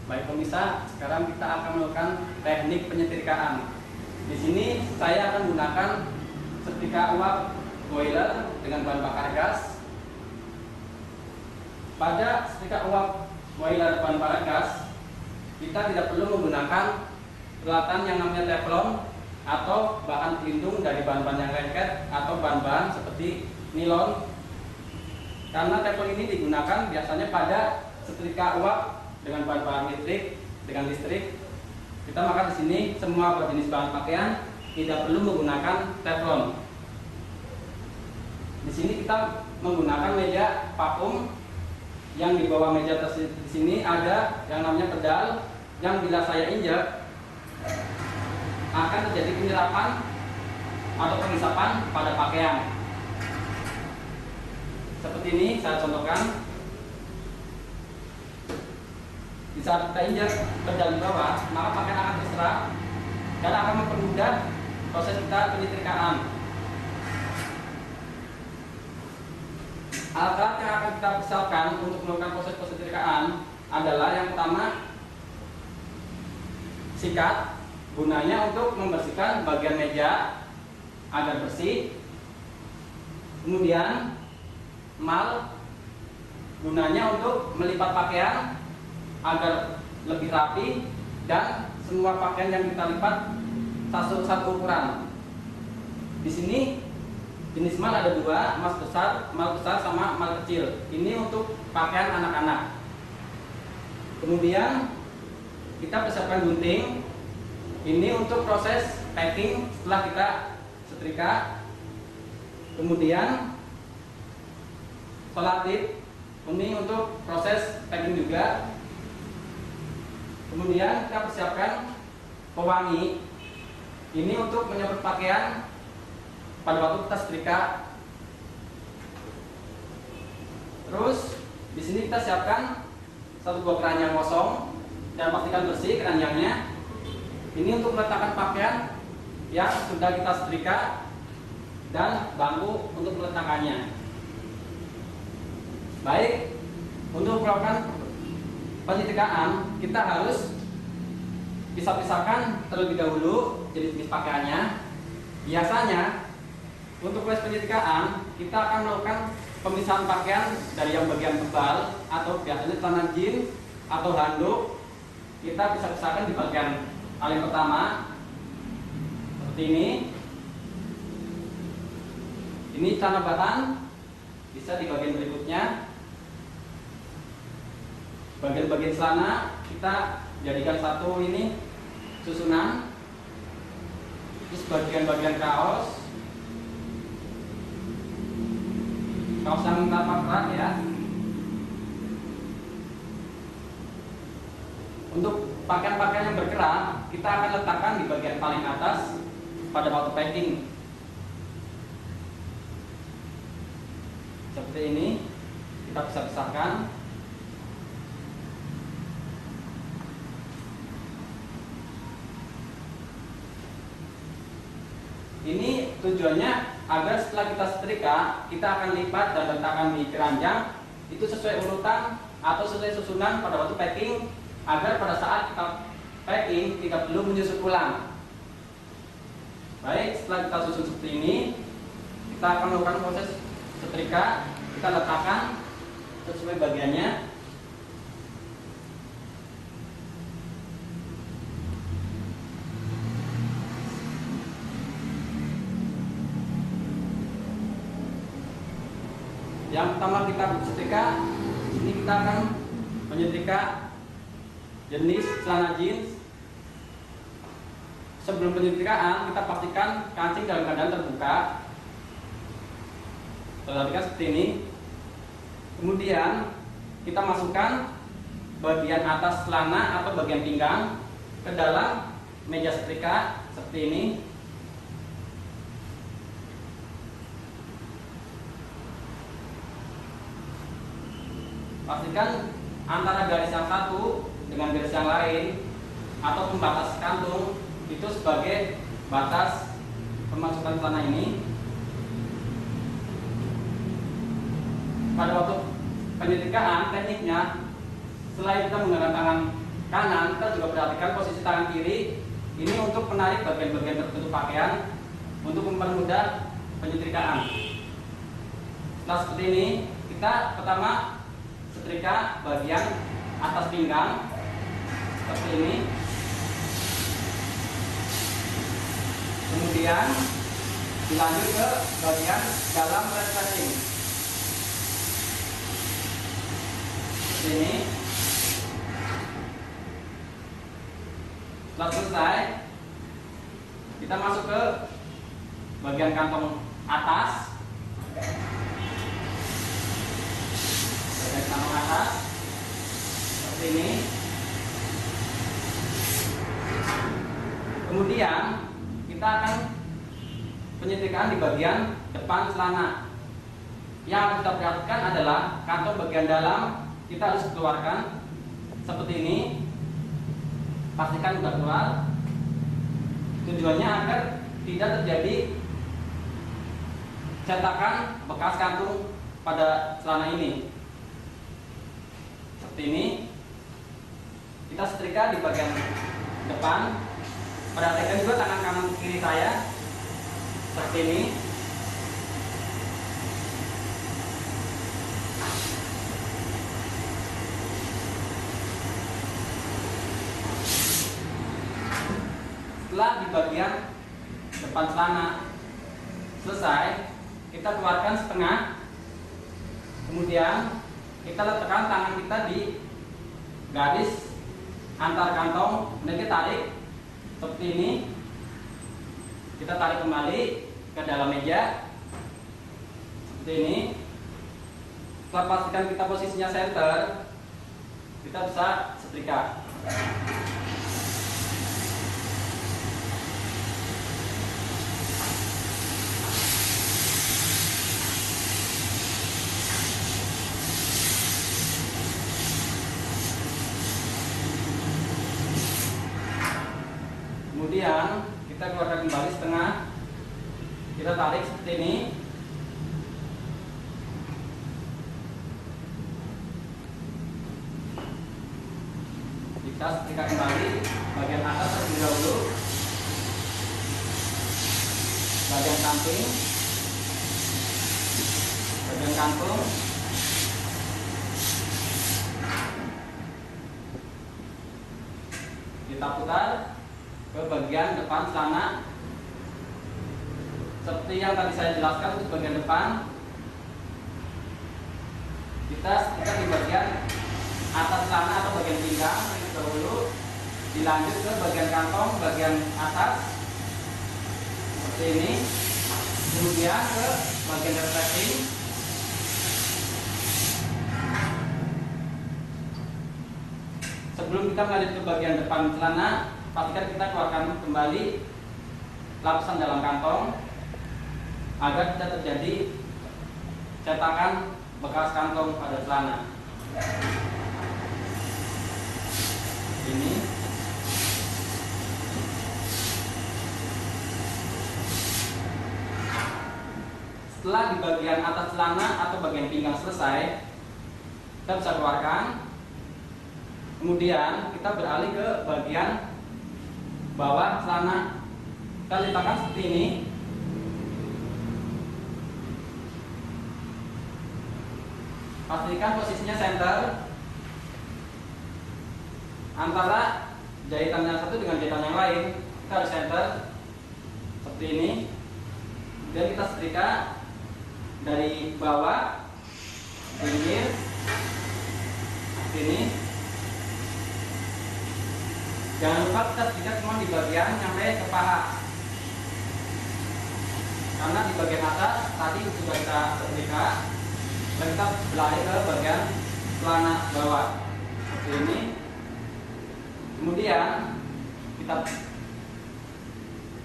Baik pemirsa, sekarang kita akan melakukan teknik penyetrkaan. Di sini saya akan menggunakan setrika uap boiler dengan bahan bakar gas. Pada setrika uap boiler bahan bakar gas, kita tidak perlu menggunakan peralatan yang namanya teflon atau bahan pelindung dari bahan-bahan yang lengket atau bahan-bahan seperti nilon. Karena teflon ini digunakan biasanya pada setrika uap dengan bahan-bahan listrik. Kita maka di sini semua jenis bahan pakaian tidak perlu menggunakan teflon. Di sini kita menggunakan meja vakum. Yang di bawah meja di sini ada yang namanya pedal, yang bila saya injak akan terjadi penyerapan atau pengisapan pada pakaian. Seperti ini saya contohkan. Di saat kita injak pedal di bawah, maka pakaian akan terserap dan akan mempermudah proses kita penyetrikaan. Alat yang akan kita persiapkan untuk melakukan proses penyetrikaan adalah yang pertama sikat, gunanya untuk membersihkan bagian meja agar bersih. Kemudian mal, gunanya untuk melipat pakaian agar lebih rapi dan semua pakaian yang kita lipat satu ukuran. Di sini jenis mal ada dua, mal besar sama mal kecil. Ini untuk pakaian anak-anak. Kemudian kita persiapkan gunting. Ini untuk proses packing setelah kita setrika. Kemudian selotip. Ini untuk proses packing juga. Kemudian kita persiapkan pewangi. Ini untuk menyemprot pakaian pada waktu kita setrika. Terus di sini kita siapkan satu buah keranjang kosong dan pastikan bersih keranjangnya. Ini untuk meletakkan pakaian yang sudah kita setrika dan bangku untuk meletakkannya. Baik, untuk melakukan penyetrikaan kita harus pisah-pisahkan terlebih dahulu jenis-jenis pakaiannya. Biasanya untuk proses penyetrikaan kita akan melakukan pemisahan pakaian dari yang bagian tebal atau biasanya celana jeans atau handuk. Kita pisah-pisahkan di bagian paling pertama seperti ini. Ini celana bahan bisa di bagian berikutnya. Bagian-bagian celana kita jadikan satu ini susunan. Terus bagian-bagian kaos yang kita pakai ya. Untuk pakaian-pakaian yang bergerak kita akan letakkan di bagian paling atas pada waktu packing. Seperti ini kita bisa pisahkan. Ini tujuannya agar setelah kita setrika, kita akan lipat dan letakkan di keranjang itu sesuai urutan atau sesuai susunan pada waktu packing, agar pada saat kita packing tidak perlu menyusun ulang. Baik, setelah kita susun seperti ini, kita akan melakukan proses setrika. Kita letakkan sesuai bagiannya. Yang pertama kita setrika, ini kita akan menyetrika jenis celana jeans. Sebelum penyetrikaan kita pastikan kancing dalam keadaan terbuka. Perhatikan seperti ini. Kemudian kita masukkan bagian atas celana atau bagian pinggang ke dalam meja setrika seperti ini. Pastikan antara garis yang satu dengan garis yang lain atau pembatas kantung itu sebagai batas pemasukan celana ini. Pada waktu penyetrikaan tekniknya, selain kita menggunakan tangan kanan, kita juga perhatikan posisi tangan kiri ini untuk menarik bagian-bagian tertutup pakaian untuk mempermudah penyetrikaan. Setelah seperti ini, kita pertama setrika bagian atas pinggang seperti ini. Kemudian dilanjut ke bagian dalam resleting seperti ini. Setelah selesai, kita masuk ke bagian kantong atas, bagian kantong atas seperti ini. Kemudian kita akan penyetrikaan di bagian depan celana. Yang harus kita perhatikan adalah kantong bagian dalam kita harus keluarkan seperti ini. Pastikan sudah keluar. Tujuannya agar tidak terjadi cetakan bekas kantung pada celana ini. Seperti ini. Kita setrika di bagian depan. Perhatikan juga tangan kanan kiri saya seperti ini. Setelah di bagian depan celana selesai, kita keluarkan setengah. Kemudian kita letakkan tangan kita di garis antar kantong dan kita tarik seperti ini. Kita tarik kembali ke dalam meja seperti ini. Setelah pastikan kita posisinya center, kita bisa setrika. Kemudian kita keluarkan kembali setengah, kita tarik seperti ini. Kita setrika kembali bagian atas terlebih dahulu, bagian samping, bagian kantung. Kita putar ke bagian depan celana seperti yang tadi saya jelaskan. Untuk bagian depan kita setrika di bagian atas celana atau bagian pinggang terlebih dahulu, dilanjut ke bagian kantong bagian atas seperti ini, kemudian ke bagian resleting. Sebelum kita lanjut ke bagian depan celana, pastikan kita keluarkan kembali lapisan dalam kantong agar tidak terjadi cetakan bekas kantong pada celana. Ini setelah di bagian atas celana atau bagian pinggang selesai, kita bisa keluarkan. Kemudian kita beralih ke bagian bawah celana. Kita letakkan seperti ini. Pastikan posisinya center antara jahitan yang satu dengan jahitan yang lain. Kita harus center seperti ini. Kemudian kita setrika dari bawah pinggir seperti ini. Jangan lupa kita setrika cuma di bagian sampai ke paha, karena di bagian atas tadi sudah kita setrika. Dan kita beralih ke bagian celana bawah seperti ini. Kemudian kita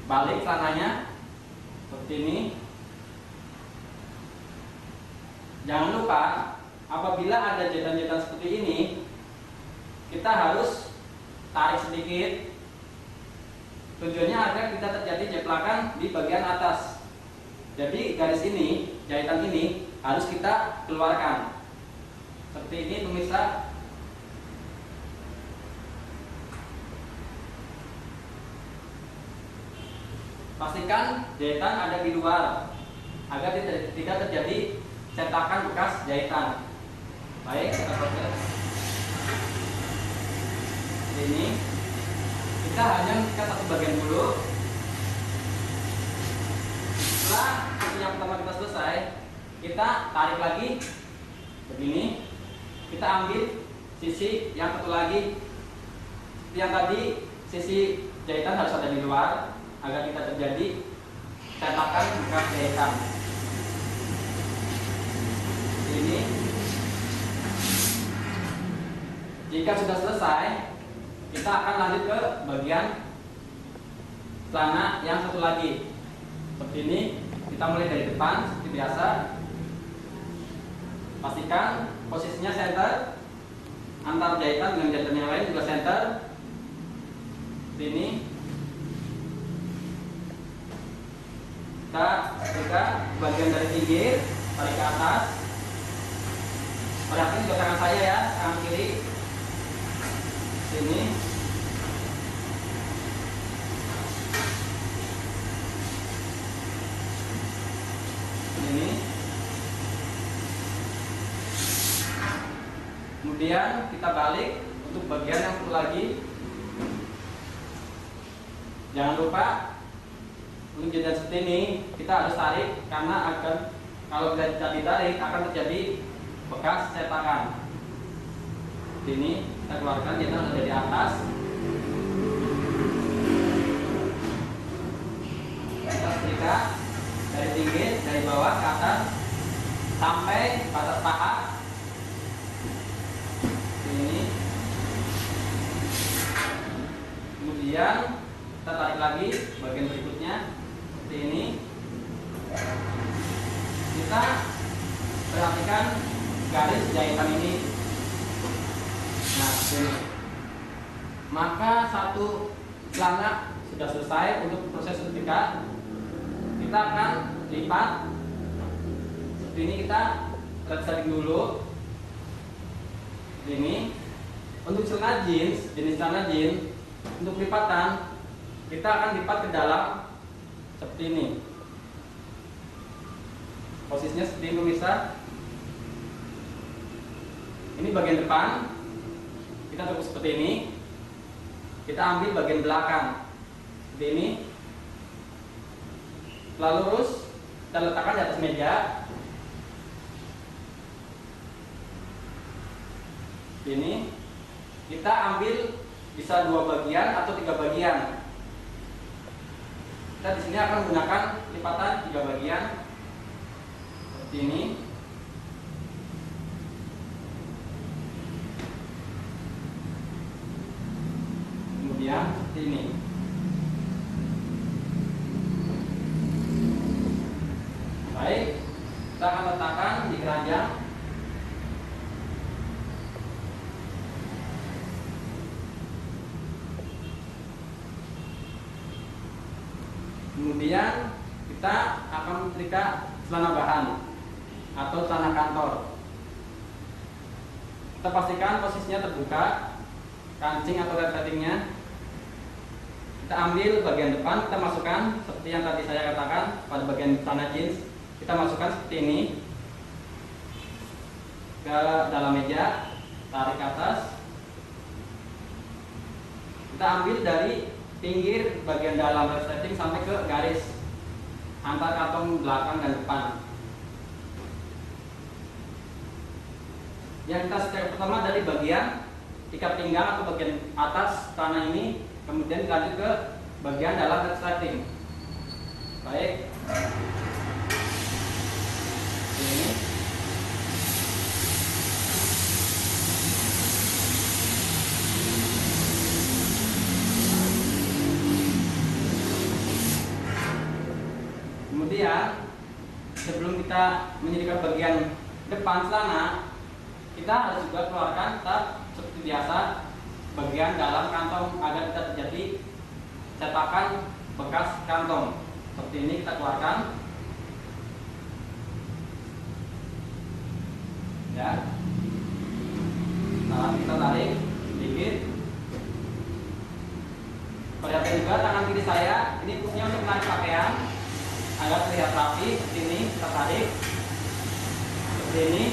balik celananya seperti ini. Jangan lupa apabila ada jahitan-jahitan seperti ini, kita harus tarik sedikit. Tujuannya agar tidak terjadi jeplakan di bagian atas. Jadi garis ini, jahitan ini harus kita keluarkan seperti ini pemirsa. pastikan jahitan ada di luar agar tidak terjadi cetakan bekas jahitan. Baik, kita proses. Ini kita hanya mengikat satu bagian dulu. Setelah yang pertama kita selesai, kita tarik lagi begini. Kita ambil sisi yang satu lagi. Yang tadi sisi jahitan harus ada di luar agar tidak terjadi cetakan bekas jahitan. Ini jika sudah selesai, kita akan lanjut ke bagian celana yang satu lagi. Seperti ini, kita mulai dari depan seperti biasa. Pastikan posisinya center, antar jahitan dengan jahitan yang lain juga center. Seperti ini. Kita buka bagian dari pinggir, tarik ke atas. Perhatikan juga tangan saya ya, tangan kiri. Sini. Ini. Kemudian kita balik untuk bagian yang satu lagi. Jangan lupa untuk jahitan seperti ini kita harus tarik karena akan kalau tidak ditarik akan terjadi bekas cetakan. Ini kita keluarkan, jahitan ada di atas. Kita setrika dari pinggir, dari bawah ke atas sampai batas paha. Ini. Kemudian kita tarik lagi bagian berikutnya seperti ini. Kita perhatikan garis jahitan ini. Nah, ini. Maka satu celana sudah selesai untuk proses setrika. Kita akan lipat. Seperti ini kita setting dulu. Ini untuk celana jeans, jenis celana jeans untuk lipatan kita akan lipat ke dalam seperti ini. Posisinya seperti ini pemirsa. Ini bagian depan. Kita tutup seperti ini. Kita ambil bagian belakang seperti ini. Lalu lurus kita letakkan di atas meja. Ini kita ambil bisa 2 bagian atau 3 bagian. Kita di sini akan menggunakan lipatan 3 bagian seperti ini. Kemudian seperti ini. Baik, kita akan letakkan di keranjang. Kemudian kita akan menyetrika celana bahan atau celana kantor. Kita pastikan posisinya terbuka, kancing atau resletingnya. Kita ambil bagian depan, kita masukkan seperti yang tadi saya katakan pada bagian celana jeans. Kita masukkan seperti ini ke dalam meja, tarik ke atas. Kita ambil dari pinggir bagian dalam resleting sampai ke garis antar kantong belakang dan depan. Yang kita setrika pertama dari bagian ikat pinggang atau bagian atas celana ini, kemudian lanjut ke bagian dalam resleting. Baik. Ini. Kemudian sebelum kita menyetrika bagian depan celana, kita harus juga keluarkan seperti biasa bagian dalam kantong agar tidak terjadi cetakan bekas kantong. Seperti ini kita keluarkan. Ya. Nah, kita tarik sedikit. Perhatikan juga tangan kiri saya, ini fungsinya untuk menarik pakaian. agar terlihat rapi seperti ini. Kita tarik seperti ini.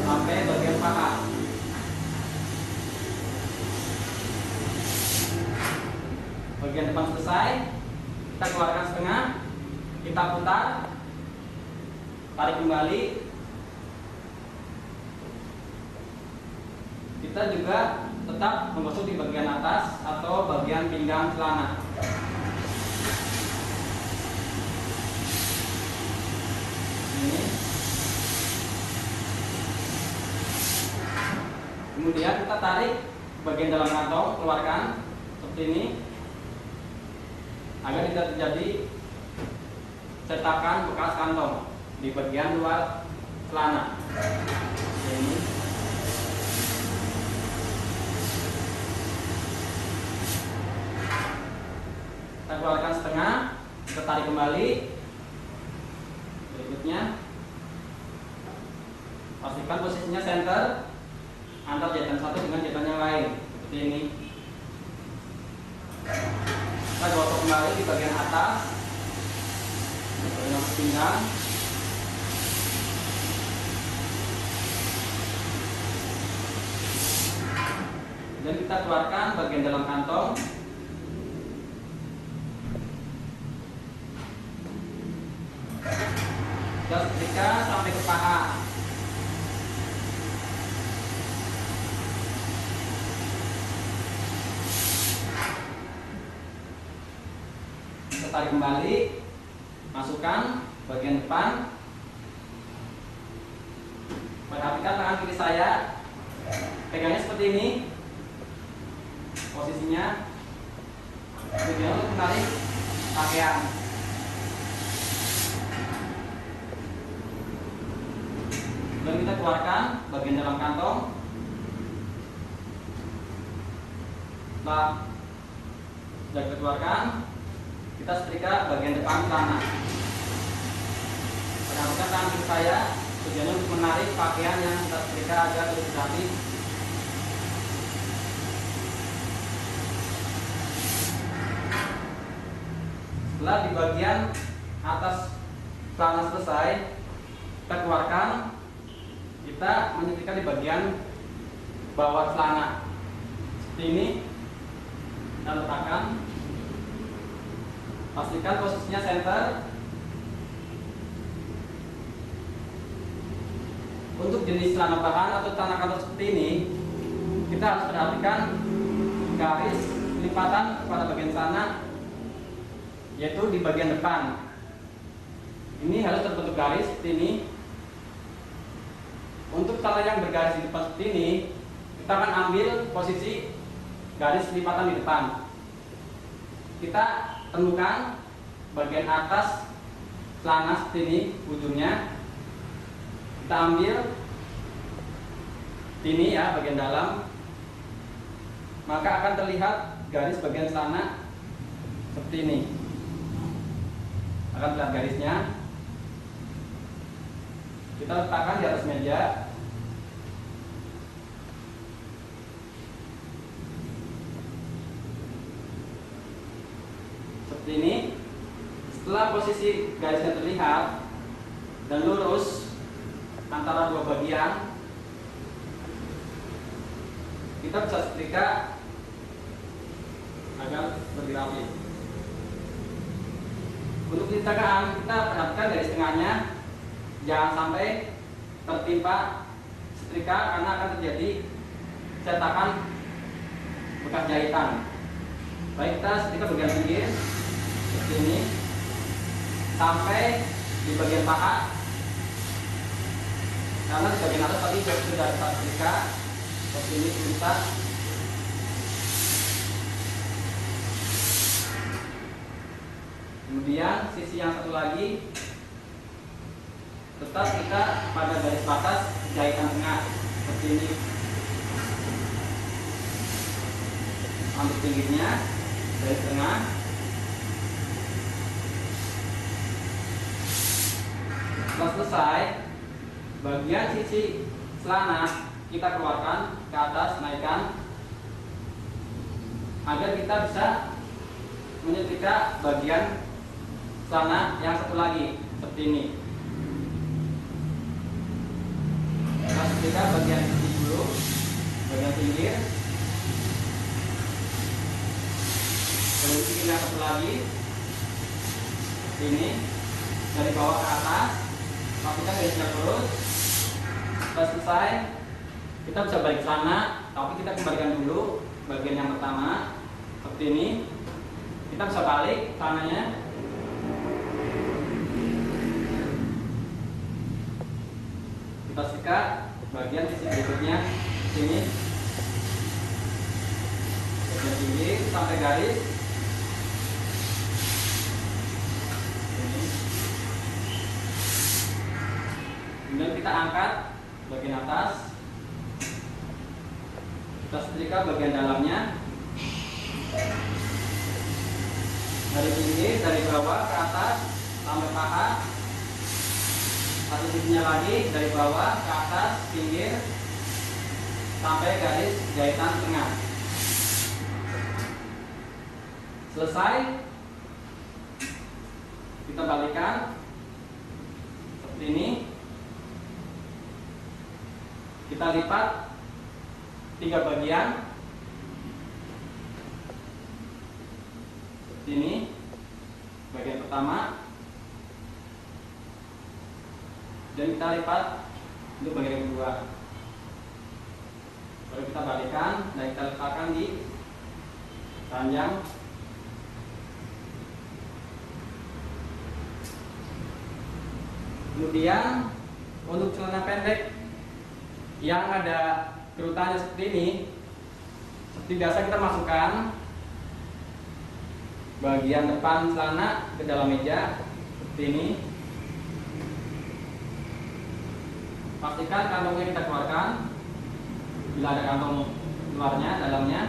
Sampai bagian paha. Bagian depan selesai, kita keluarkan setengah, kita putar, tarik kembali. Kita juga tetap menggosok di bagian atas atau bagian pinggang celana. Ini. Kemudian kita tarik bagian dalam kantong, keluarkan seperti ini, agar tidak terjadi cetakan bekas kantong di bagian luar celana. Ini. Kita keluarkan setengah, kita tarik kembali. Berikutnya, pastikan posisinya center antar jahitan satu dengan jahitan yang lain, seperti ini. Kita gosok kembali di bagian atas, bagian pinggang. Dan kita keluarkan bagian dalam kantong. Kita setrika sampai ke paha. Kita tarik kembali, masukkan bagian depan. Perhatikan tangan kiri saya, pegangnya seperti ini. Posisinya tujuan untuk menarik pakaian. Dan kita keluarkan bagian dalam kantong. Setelah sudah kita keluarkan, kita setrika bagian depan celana. Perhatikan tangan kiri saya, tujuannya untuk menarik pakaian yang kita setrika agar lebih rapi. Setelah di bagian atas celana selesai, kita keluarkan. Kita menyetrika di bagian bawah celana seperti ini. Kita letakkan, pastikan posisinya center. Untuk jenis celana bahan atau celana kantor seperti ini, kita harus perhatikan garis lipatan pada bagian celana, yaitu di bagian depan. Ini harus terbentuk garis seperti ini. Untuk celana yang bergaris di depan seperti ini, kita akan ambil posisi garis lipatan di depan. Kita temukan bagian atas celana seperti ini, ujungnya. Kita ambil ini ya, bagian dalam. Maka akan terlihat garis bagian celana seperti ini. Akan terlihat garisnya. Kita letakkan di atas meja. Seperti ini. Setelah posisi garisnya terlihat dan lurus antara dua bagian, kita bisa setrika agar lebih rapi. Untuk penyetakan, kita perhatikan garis tengahnya jangan sampai tertimpa setrika, karena akan terjadi cetakan bekas jahitan. Baik, kita setrika bagian pinggir seperti ini sampai di bagian paha, karena di bagian atas tadi sudah kita setrika seperti ini. Kita kemudian sisi yang satu lagi tetap kita pada garis batas jahitan tengah seperti ini. Ambil pinggirnya, garis tengah. Setelah selesai, bagian sisi celana kita keluarkan ke atas, naikkan. agar kita bisa menyetrika bagian celana yang satu lagi seperti ini. Kita setrika bagian sisi dulu, bagian pinggir, kemudian yang satu lagi seperti ini, dari bawah ke atas. Pastikan garisnya lurus. Setelah selesai, kita bisa balik ke sana, tapi kita kembalikan dulu bagian yang pertama seperti ini. Kita bisa balik tangannya. Kita sikat bagian sisi berikutnya sini, bagian pinggir sampai garis ini. Kemudian kita angkat bagian atas, kita setrika bagian dalamnya dari pinggir, dari bawah ke atas sampai paha. Satu sisinya lagi dari bawah ke atas, pinggir sampai garis jahitan tengah. Selesai, kita balikan seperti ini. Kita lipat 3 bagian seperti ini. Bagian pertama, dan kita lipat untuk bagian kedua. Baru kita balikan dan kita letakkan di ranjang. Kemudian untuk celana pendek yang ada kerutannya seperti ini, seperti biasa kita masukkan bagian depan celana ke dalam meja seperti ini. Pastikan kantongnya kita keluarkan. Bila ada kantong luarnya, dalamnya.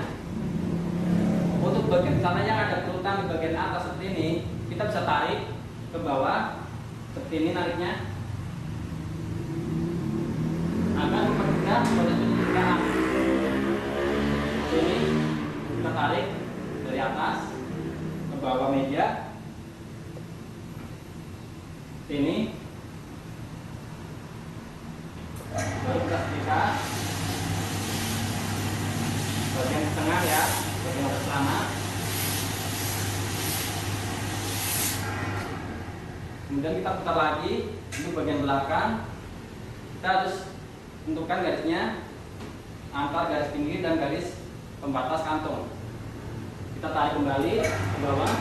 Untuk bagian celana yang ada kerutan di bagian atas seperti ini, kita bisa tarik ke bawah seperti ini nariknya, agar mempermudah proses penyetrikaan. Ini kita tarik dari atas ke bawah meja ini, baru kita setrika bagian tengah ya, bagian atas celana. Kemudian kita putar lagi untuk bagian belakang. Kita harus tentukan garisnya antar garis pinggir dan garis pembatas kantung. Kita tarik kembali ke bawah.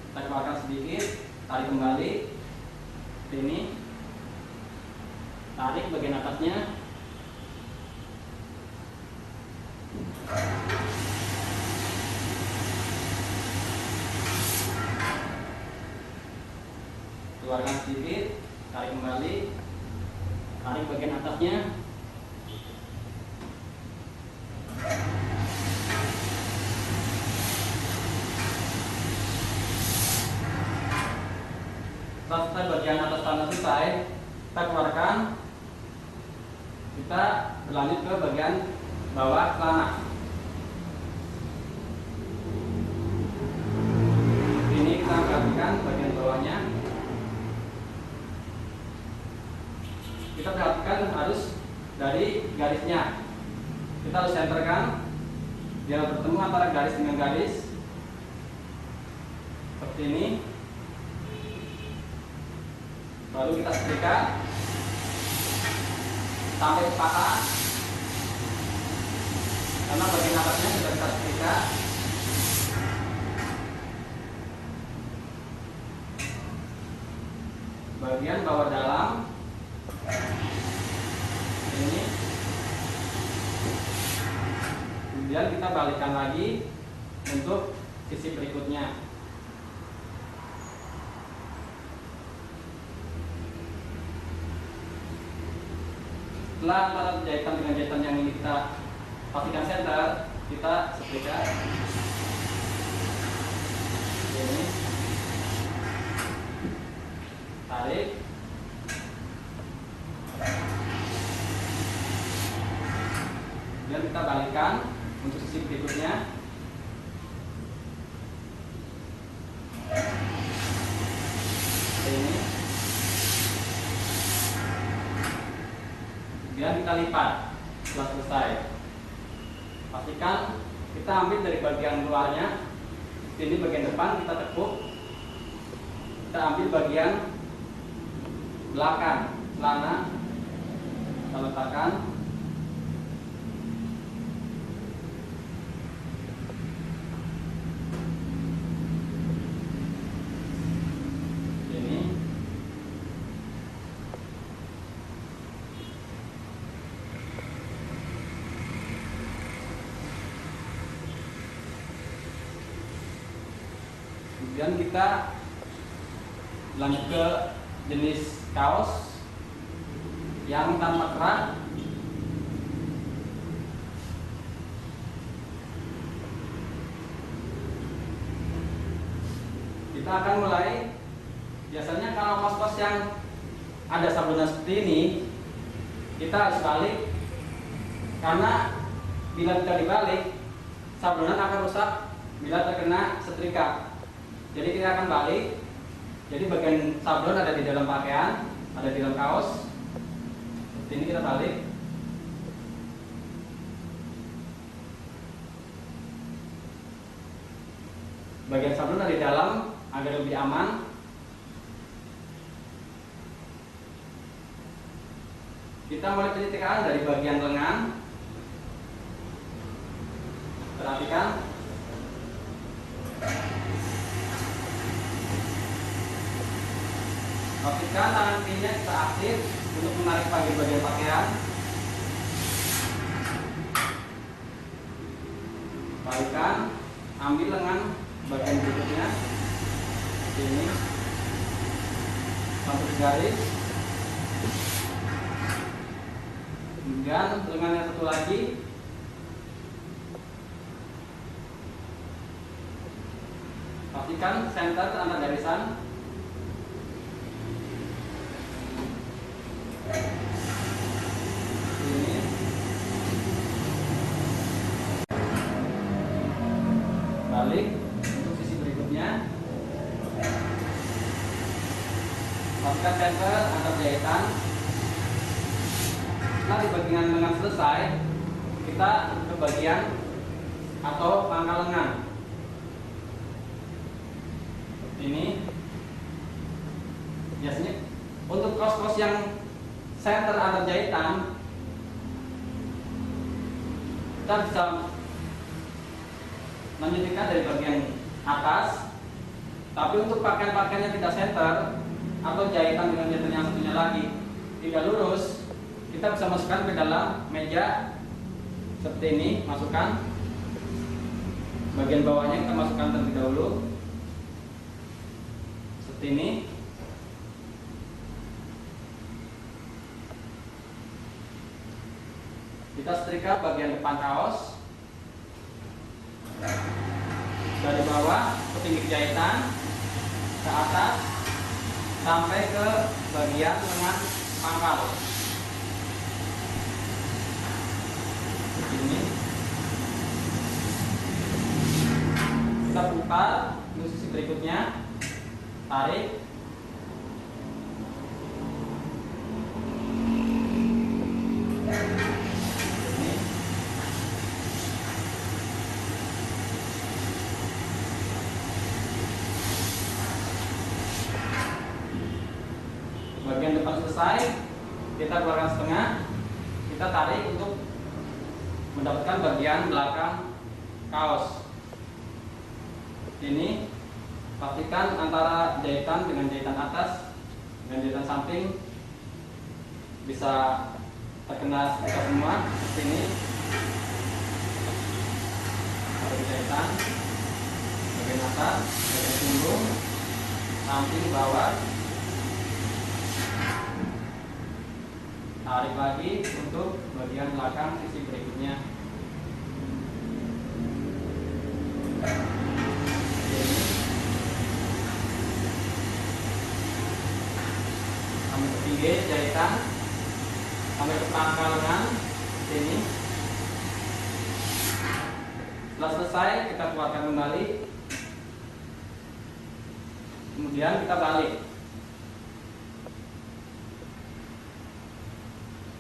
Kita keluarkan sedikit, tarik kembali ke ini, tarik bagian atasnya. Keluarkan sedikit, tarik kembali, tarik bagian atasnya. Setelah bagian atas celana selesai, kita keluarkan. Kita berlanjut ke bagian bawah celana. Ini kita perhatikan bagian bawahnya. Kita perhatikan harus dari garisnya. Kita harus centerkan biar bertemu antara garis dengan garis seperti ini. Baru kita setrika sampai ke paha, karena bagian atasnya sudah kita setrika. Bagian bawah dalam ini, kemudian kita balikkan lagi untuk sisi berikutnya. Setelah antara jahitan dengan jahitan yang ini kita pastikan center, kita setrika ini, tarik, kemudian kita balikan untuk sisi berikutnya. Ini, kemudian kita lipat setelah selesai. Pastikan kita ambil dari bagian luarnya. Ini bagian depan kita tekuk, kita ambil bagian belakang celana, kita letakkan. Ini kemudian kita lanjut ke jenis kaos yang tanpa kerak. Kita akan mulai. Biasanya kalau kaos-kaos yang ada sablonan seperti ini, kita harus balik, karena bila tidak dibalik, sablonan akan rusak bila terkena setrika. Jadi kita akan balik. Jadi bagian sablon ada di dalam pakaian, ada di dalam kaos. Seperti ini kita balik. Bagian sablon ada di dalam agar lebih aman. Kita mulai penyetikan dari bagian lengan. Perhatikan. Pastikan tangan kirinya kita aktif untuk menarik bagian pakaian. Balikan, ambil lengan bagian berikutnya. Ini satu garis. Kemudian lengan yang satu lagi. Pastikan center antara garisan. Ini balik untuk sisi berikutnya. Pastikan center antar jahitan. Setelah di bagian lengan selesai, kita ke bagian atau pangkal lengan. Seperti ini. Biasanya untuk kaos-kaos yang center antar jahitan, kita bisa menyetikan dari bagian atas. Tapi untuk pakaian-pakaian yang tidak center atau jahitan dengan jahitan yang satunya lagi tidak lurus, kita bisa masukkan ke dalam meja seperti ini. Masukkan bagian bawahnya, kita masukkan terlebih dahulu seperti ini. Kita setrika bagian depan kaos dari bawah ke pinggir jahitan, ke atas sampai ke bagian lengan pangkal. Ini kita putar ke sisi berikutnya, tarik. Bagian depan selesai, kita keluarkan setengah, kita tarik untuk mendapatkan bagian belakang kaos. Ini pastikan antara jahitan dengan jahitan atas dengan jahitan samping bisa terkena setrika semua. Seperti ini, ada jahitan bagian atas, bagian punggung, samping, bawah. Tarik lagi untuk bagian belakang sisi berikutnya. jahitan sampai ke pangkal lengan sini. Setelah selesai kita keluarkan kembali, kemudian kita balik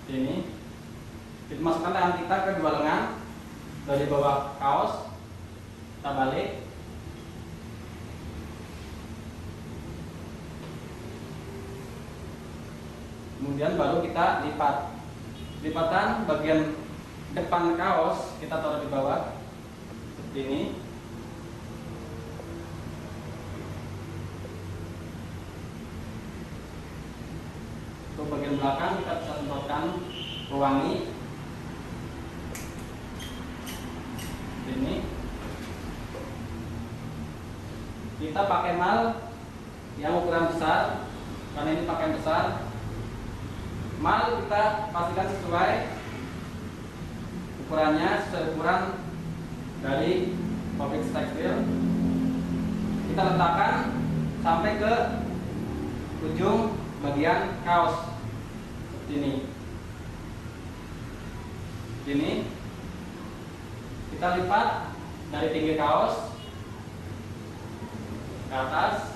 ini, kita masukkan tangan kita ke dua lengan dari bawah kaos, kita balik. Kemudian baru kita lipat. Lipatan bagian depan kaos kita taruh di bawah seperti ini. Untuk bagian belakang kita bisa semprotkan pewangi ini. Kita pakai mal yang ukuran besar karena ini pakaian besar. Mal kita pastikan sesuai ukurannya, sesuai ukuran dari pabrik tekstil. Kita letakkan sampai ke ujung bagian kaos seperti ini. Ini kita lipat dari pinggir kaos ke atas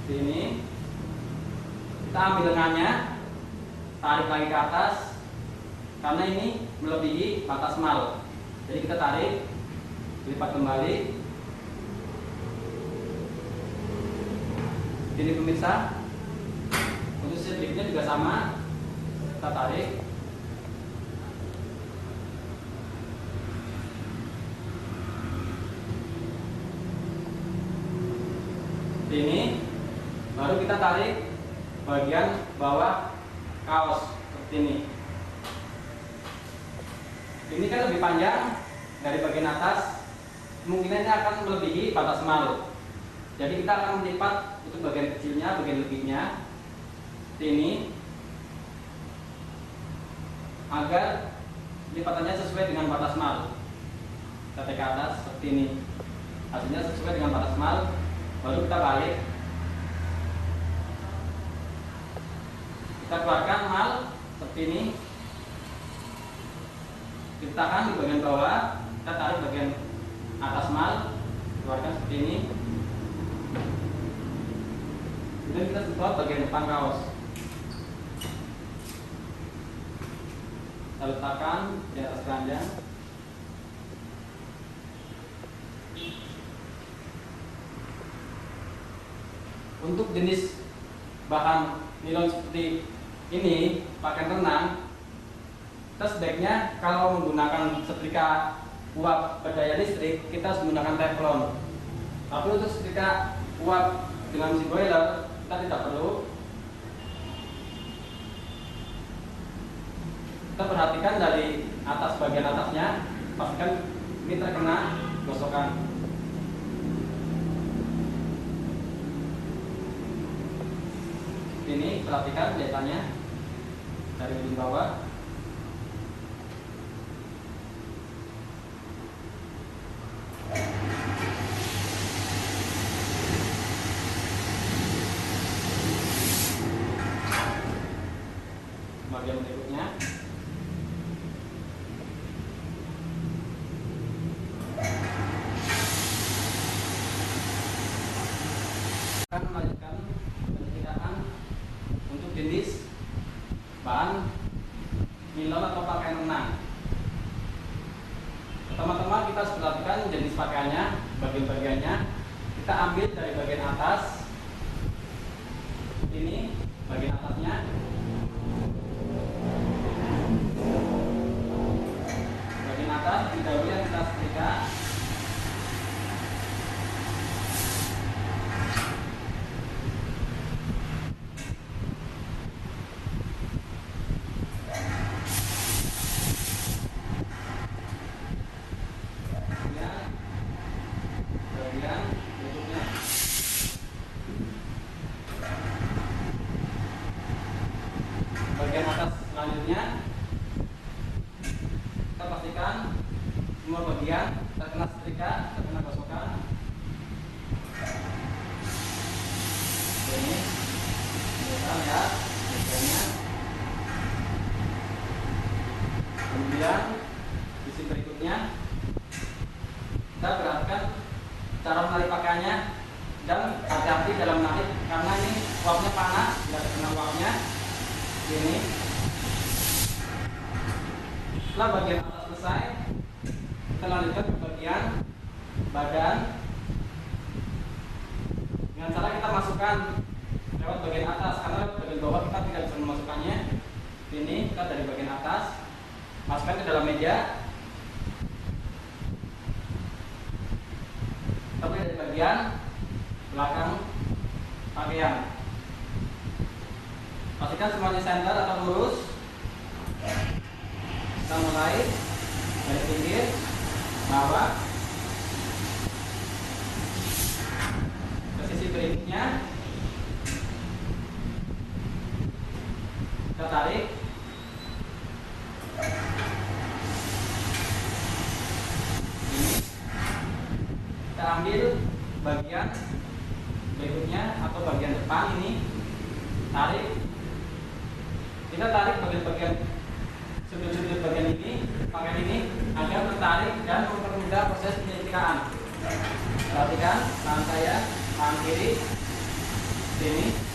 seperti ini. Kita ambil lengannya, tarik lagi ke atas karena ini melebihi batas mal. Jadi kita tarik, lipat kembali. Ini pemirsa, untuk sedikitnya juga sama, kita tarik. Ini baru kita tarik bagian bawah kaos seperti ini. Ini kan lebih panjang dari bagian atas, kemungkinannya akan melebihi batas mal. Jadi kita akan melipat untuk bagian kecilnya, bagian lebihnya seperti ini, agar lipatannya sesuai dengan batas mal. Kita tarik ke atas seperti ini, hasilnya sesuai dengan batas mal. Baru kita balik. Kita keluarkan mal seperti ini. Kita tahan di bagian bawah, kita tarik bagian atas mal, keluarkan seperti ini. Kemudian kita semprot bagian depan kaos. Kita letakkan di atas keranjang. Untuk jenis bahan nilon seperti ini, pakaian renang, kita sebaiknya kalau menggunakan setrika uap berdaya listrik, kita harus menggunakan teflon. Tapi untuk setrika uap dengan mesin boiler, kita tidak perlu. Kita perhatikan dari atas, bagian atasnya, pastikan ini terkena gosokan. Ini perhatikan jahitannya dari ujung bawah. Bagian berikutnya akan melanjutkan penyediaan untuk jenis bahan nilon atau pakaian renang. Pertama-tama kita harus perhatikan jenis pakaiannya, bagian-bagiannya. Kita ambil dari bagian atas, ini bagian atasnya. Bagian atas didahului yang kita setrika. Bagian atas selanjutnya kita pastikan semua bagian terkena setrika, terkena gosokan. Kemudian sisi berikutnya kita perhatikan cara menarik pakaiannya dan hati-hati dalam menarik karena ini uapnya panas, tidak terkena uapnya. Ini setelah bagian atas selesai, kita lanjutkan ke bagian badan dengan cara kita masukkan lewat bagian atas, karena bagian bawah kita tidak bisa memasukkannya. Ini kita dari bagian atas masukkan ke dalam meja, tapi dari bagian belakang pakaian. Pastikan semuanya center atau lurus. Kita mulai dari pinggir, bawah, ke sisi berikutnya. Kita tarik. Ini kita ambil bagian berikutnya atau bagian depan ini, tarik. Kita tarik bagian-bagian sudut-sudut bagian ini, pakaian ini agar tertarik dan mempermudah proses penyetrkaan. Perhatikan tangan saya, tangan kiri, sini.